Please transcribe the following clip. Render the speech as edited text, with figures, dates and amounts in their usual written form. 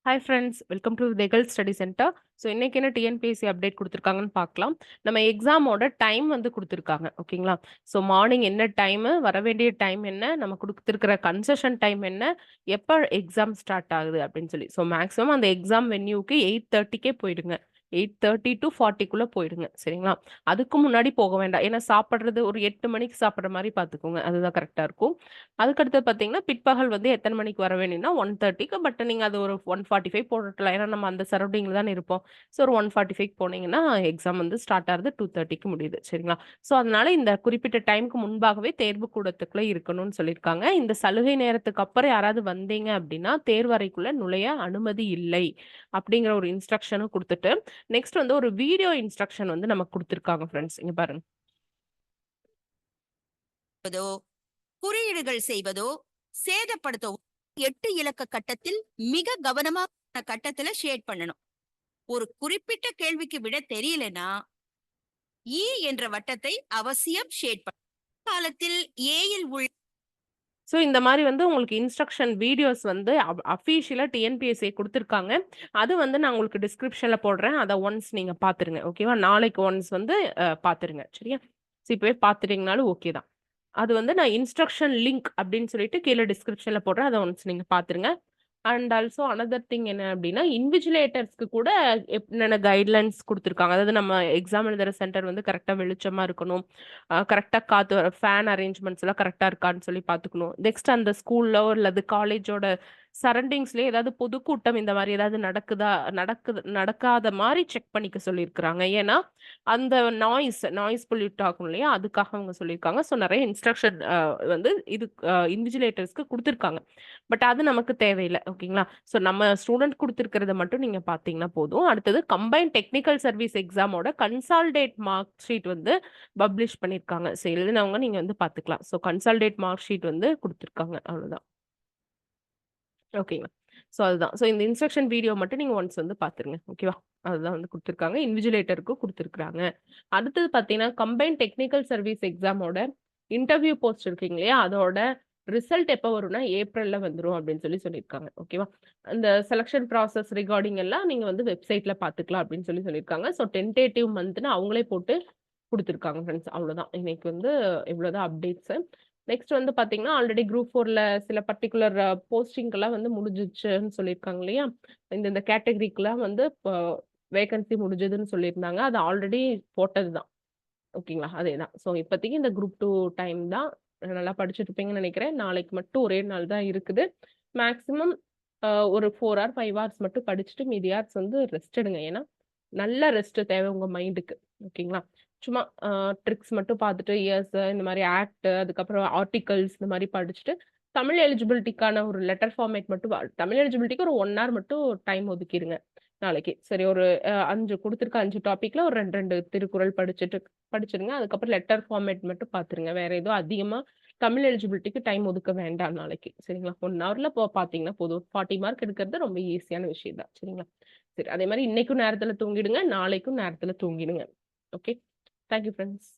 Hi friends, welcome to legal study centre. So இன்னைக்கு என்ன TNPSC update கொடுத்துருக்காங்கன்னு பார்க்கலாம். நம்ம எக்ஸாமோட டைம் வந்து கொடுத்துருக்காங்க. ஓகேங்களா? ஸோ மார்னிங் என்ன டைமு, வர வேண்டிய டைம் என்ன, நம்ம கொடுத்துருக்கிற கன்செஷன் டைம் என்ன, எப்போ எக்ஸாம் ஸ்டார்ட் ஆகுது அப்படின்னு சொல்லி. ஸோ மேக்ஸிமம் அந்த எக்ஸாம் வென்யூக்கு 8:30க்கே போயிடுங்க. 8:30 to 40க்குள்ள போயிடுங்க. சரிங்களா? அதுக்கு முன்னாடி போக வேண்டாம். ஏன்னா சாப்பிட்றது ஒரு 8 மணிக்கு சாப்பிட்ற மாதிரி பார்த்துக்கோங்க. அதுதான் கரெக்டாக இருக்கும். அதுக்கடுத்து பார்த்தீங்கன்னா பிற்பகல் வந்து எத்தனை மணிக்கு வர வேணும்னா 1:30க்கு. பட் நீங்கள் அது ஒரு 1:45 போட்டுக்கலாம். ஏன்னா நம்ம அந்த சரௌண்டிங்கில் தானே இருப்போம். ஸோ ஒரு 1:45 போனீங்கன்னா எக்ஸாம் வந்து ஸ்டார்ட் ஆகுது, 2:30க்கு முடியுது. சரிங்களா? ஸோ அதனால இந்த குறிப்பிட்ட டைமுக்கு முன்பாகவே தேர்வு கூடத்துக்குள்ள இருக்கணும்னு சொல்லியிருக்காங்க. இந்த சலுகை நேரத்துக்கு அப்புறம் யாராவது வந்தீங்க அப்படின்னா தேர்வறைக்குள்ள நுழைய அனுமதி இல்லை அப்படிங்கிற ஒரு இன்ஸ்ட்ரக்ஷனும் கொடுத்துட்டு நெக்ஸ்ட் வந்து ஒரு வீடியோ இன்ஸ்ட்ரக்ஷன் வந்து நமக்கு கொடுத்துருக்காங்க ஃப்ரெண்ட்ஸ். இங்க பாருங்க. குறியீடுகள் செய்வதோ சேதப்படுத்தவோ 8 இலக்க கட்டத்தில் மிக கவனமா கட்டத்துல ஷேட் பண்ணணும். ஒரு குறிப்பிட்ட கேள்விக்கு விட தெரியலனா இ என்ற வட்டத்தை அவசியம் ஷேட் பண்ணணும். காலத்தில் ஏயில் உள்ள ஸோ இந்த மாதிரி வந்து உங்களுக்கு இன்ஸ்ட்ரக்ஷன் வீடியோஸ் வந்து அஃபீஷியலாக டிஎன்பிஎஸ்சி கொடுத்துருக்காங்க. அது வந்து நான் உங்களுக்கு டிஸ்கிரிப்ஷனில் போடுறேன். அதை ஒன்ஸ் நீங்கள் பார்த்துருங்க. ஓகேவா? நாளைக்கு ஒன்ஸ் வந்து பார்த்துருங்க. சரியா? ஸோ இப்போவே பார்த்துட்டீங்கனாலும் ஓகே தான். அது வந்து நான் இன்ஸ்ட்ரக்ஷன் லிங்க் அப்படின்னு சொல்லிட்டு கீழே டிஸ்கிரிப்ஷனில் போடுறேன். அதை ஒன்ஸ் நீங்கள் பார்த்துருங்க. அண்ட் ஆல்சோ அனதர் திங் என்ன அப்படின்னா இன்விஜிலேட்டர்ஸ்க்கு கூட என்னென்ன கைட்லைன்ஸ் கொடுத்துருக்காங்க. அதாவது நம்ம எக்ஸாம் எழுதுகிற சென்டர் வந்து கரெக்டாக வெளிச்சமாக இருக்கணும், கரெக்டாக காற்று ஃபேன் அரேஞ்ச்மெண்ட்ஸ் எல்லாம் கரெக்டாக இருக்கான்னு சொல்லி பார்த்துக்கணும். நெக்ஸ்ட் அந்த ஸ்கூல்லோ அல்லது காலேஜோட சரௌண்டிங்ஸ்லேயே ஏதாவது பொதுக்கூட்டம் இந்த மாதிரி ஏதாவது நடக்காத மாதிரி செக் பண்ணிக்க சொல்லியிருக்கிறாங்க. ஏன்னா அந்த நாய்ஸ் பொல்யூட் ஆகும் இல்லையா, அதுக்காக அவங்க சொல்லியிருக்காங்க. ஸோ நிறைய இன்ஸ்ட்ரக்ஷன் வந்து இது இன்விஜிலேட்டர்ஸ்க்கு கொடுத்துருக்காங்க. பட் அது நமக்கு தேவையில்லை. ஓகேங்களா? ஸோ நம்ம ஸ்டூடெண்ட் கொடுத்துருக்கிறத மட்டும் நீங்க பார்த்தீங்கன்னா போதும். அடுத்தது கம்பைன் டெக்னிக்கல் சர்வீஸ் எக்ஸாமோட கன்சால்டேட் மார்க் ஷீட் வந்து பப்ளிஷ் பண்ணியிருக்காங்க. ஸோ எழுதினவங்க நீங்க வந்து பார்த்துக்கலாம். ஸோ கன்சால்டேட் மார்க் ஷீட் வந்து கொடுத்துருக்காங்க. அவ்வளவுதான். ஓகேங்களா? ஸோ அதுதான். ஸோ இந்த இன்ஸ்ட்ரக்ஷன் வீடியோ மட்டும் நீங்க ஒன்ஸ் வந்து பார்த்துருங்க. ஓகேவா? அதுதான் வந்து கொடுத்துருக்காங்க. இன்விஜிலேட்டருக்கும் கொடுத்துருக்காங்க. அடுத்தது பார்த்தீங்கன்னா கம்பைன் டெக்னிக்கல் சர்வீஸ் எக்ஸாமோட இன்டர்வியூ போஸ்ட் இருக்கீங்க இல்லையா, அதோட ரிசல்ட் எப்போ வரும்னா ஏப்ரல்ல வந்துரும் அப்படின்னு சொல்லியிருக்காங்க. ஓகேவா? அந்த செலக்ஷன் ப்ராசஸ் ரிகார்டிங் எல்லாம் நீங்க வந்து வெப்சைட்ல பார்த்துக்கலாம் அப்படின்னு சொல்லியிருக்காங்க. ஸோ டென்டேட்டிவ் மந்த்னு அவங்களே போட்டு கொடுத்துருக்காங்க ஃப்ரெண்ட்ஸ். அவ்வளோதான். இன்னைக்கு வந்து இவ்வளோதான் அப்டேட்ஸ். நெக்ஸ்ட் வந்து பாத்தீங்கன்னா ஆல்ரெடி குரூப் 4ல சில பர்டிகுலர் போஸ்டிங்கெல்லாம் வந்து முடிஞ்சிச்சுன்னு சொல்லியிருக்காங்க இல்லையா, இந்த கேட்டகரிக்கெல்லாம் வந்து வேகன்சி முடிஞ்சதுன்னு சொல்லியிருந்தாங்க. அது ஆல்ரெடி போட்டது தான். ஓகேங்களா? அதேதான். ஸோ இப்போதைக்கு இந்த குரூப் 2 டைம் தான். நல்லா படிச்சுட்டு இருப்பீங்கன்னு நினைக்கிறேன். நாளைக்கு மட்டும் ஒரே நாள் தான் இருக்குது. மேக்ஸிமம் ஒரு 4 ஆர் 5 ஹார்ஸ் மட்டும் படிச்சுட்டு மீதி ஹார்ஸ் வந்து ரெஸ்ட் எடுங்க. ஏன்னா நல்ல ரெஸ்ட் தேவை உங்க மைண்டுக்கு. ஓகேங்களா? சும்மா ட்ரிக்ஸ் மட்டும் பார்த்துட்டு இயர்ஸ் இந்த மாதிரி ஆக்ட், அதுக்கப்புறம் ஆர்டிகல்ஸ் இந்த மாதிரி படிச்சுட்டு தமிழ் எலிஜிபிலிட்டிக்கான ஒரு லெட்டர் ஃபார்மேட் மட்டும் தமிழ் எலிஜிபிலிட்டிக்கு ஒரு 1 ஹவர் மட்டும் டைம் ஒதுக்கிடுங்க நாளைக்கு. சரி, ஒரு 5 கொடுத்துருக்க 5 டாபிக்ல ஒரு 2 திருக்குறள் படிச்சிருங்க. அதுக்கப்புறம் லெட்டர் ஃபார்மேட் மட்டும் பார்த்துருங்க. வேற ஏதோ அதிகமா தமிழ் எலிஜிபிலிட்டிக்கு டைம் ஒதுக்க வேண்டாம் நாளைக்கு. சரிங்களா? 1 ஹவர்ல பார்த்தீங்கன்னா போதும். 40 மார்க் எடுக்கிறது ரொம்ப ஈஸியான விஷயம் தான். சரிங்களா? சரி, அதே மாதிரி இன்னைக்கும் நேரத்துல தூங்கிடுங்க, நாளைக்கும் நேரத்துல தூங்கிடுங்க. ஓகே. Thank you friends.